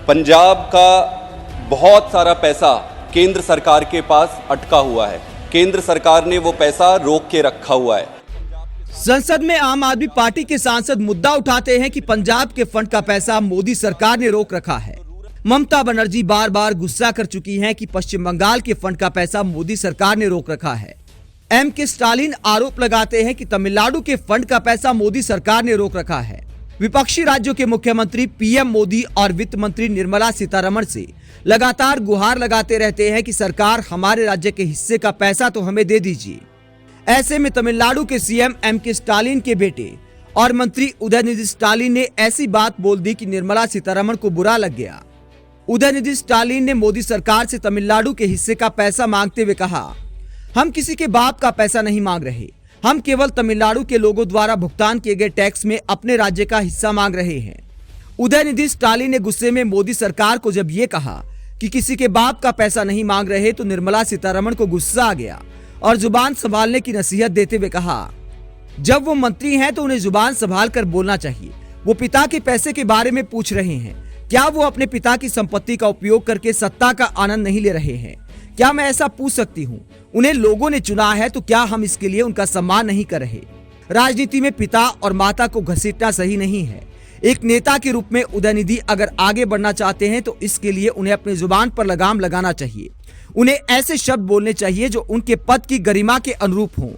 पंजाब का बहुत सारा पैसा केंद्र सरकार के पास अटका हुआ है। केंद्र सरकार ने वो पैसा रोक के रखा हुआ है। संसद में आम आदमी पार्टी के सांसद मुद्दा उठाते हैं कि पंजाब के फंड का पैसा मोदी सरकार ने रोक रखा है। ममता बनर्जी बार बार गुस्सा कर चुकी हैं कि पश्चिम बंगाल के फंड का पैसा मोदी सरकार ने रोक रखा है। के स्टालिन आरोप लगाते हैं कि तमिलनाडु के फंड का पैसा मोदी सरकार ने रोक रखा है। विपक्षी राज्यों के मुख्यमंत्री पीएम मोदी और वित्त मंत्री निर्मला सीतारमण से लगातार गुहार लगाते रहते हैं कि सरकार हमारे राज्य के हिस्से का पैसा तो हमें दे दीजिए। ऐसे में तमिलनाडु के सीएम के स्टालिन के बेटे और मंत्री उदयनिधि स्टालिन ने ऐसी बात बोल दी कि निर्मला सीतारमण को बुरा लग गया। उदयनिधि स्टालिन ने मोदी सरकार से तमिलनाडु के हिस्से का पैसा मांगते हुए कहा, हम किसी के बाप का पैसा नहीं मांग रहे, हम केवल तमिलनाडु के लोगों द्वारा भुगतान किए गए टैक्स में अपने राज्य का हिस्सा मांग रहे हैं। उदयनिधि स्टालिन ने गुस्से में मोदी सरकार को जब ये कहा कि किसी के बाप का पैसा नहीं मांग रहे तो निर्मला सीतारमण को गुस्सा आ गया और जुबान संभालने की नसीहत देते हुए कहा, जब वो मंत्री हैं तो उन्हें जुबान संभाल कर बोलना चाहिए। वो पिता के पैसे के बारे में पूछ रहे हैं, क्या वो अपने पिता की संपत्ति का उपयोग करके सत्ता का आनंद नहीं ले रहे हैं? क्या मैं ऐसा पूछ सकती हूँ? उन्हें लोगों ने चुना है तो क्या हम इसके लिए उनका सम्मान नहीं कर रहे? राजनीति में पिता और माता को घसीटना सही नहीं है। एक नेता के रूप में उदयनिधि अगर आगे बढ़ना चाहते हैं तो इसके लिए उन्हें अपनी जुबान पर लगाम लगाना चाहिए। उन्हें ऐसे शब्द बोलने चाहिए जो उनके पद की गरिमा के अनुरूप हों।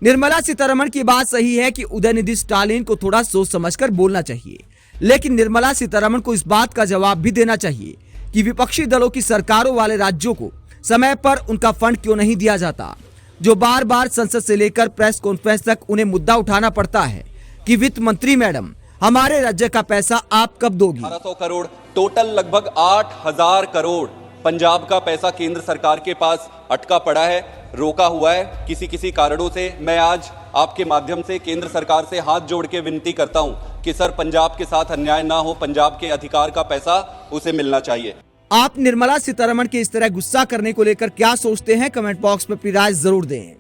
निर्मला सीतारमण की बात सही है कि उदयनिधि स्टालिन को थोड़ा सोच समझकर बोलना चाहिए, लेकिन निर्मला सीतारमण को इस बात का जवाब भी देना चाहिए कि विपक्षी दलों की सरकारों वाले राज्यों को समय पर उनका फंड क्यों नहीं दिया जाता, जो बार बार संसद से लेकर प्रेस कॉन्फ्रेंस तक उन्हें मुद्दा उठाना पड़ता है कि वित्त मंत्री मैडम, हमारे राज्य का पैसा आप कब दोगी? 1800 करोड़ टोटल, लगभग 8000 करोड़ पंजाब का पैसा केंद्र सरकार के पास अटका पड़ा है, रोका हुआ है किसी कारणों से। मैं आज आपके माध्यम से केंद्र सरकार से हाथ जोड़ के विनती करता हूं कि सर, पंजाब के साथ अन्याय ना हो, पंजाब के अधिकार का पैसा उसे मिलना चाहिए। आप निर्मला सीतारमण के इस तरह गुस्सा करने को लेकर क्या सोचते हैं? कमेंट बॉक्स में अपनी राय जरूर दें।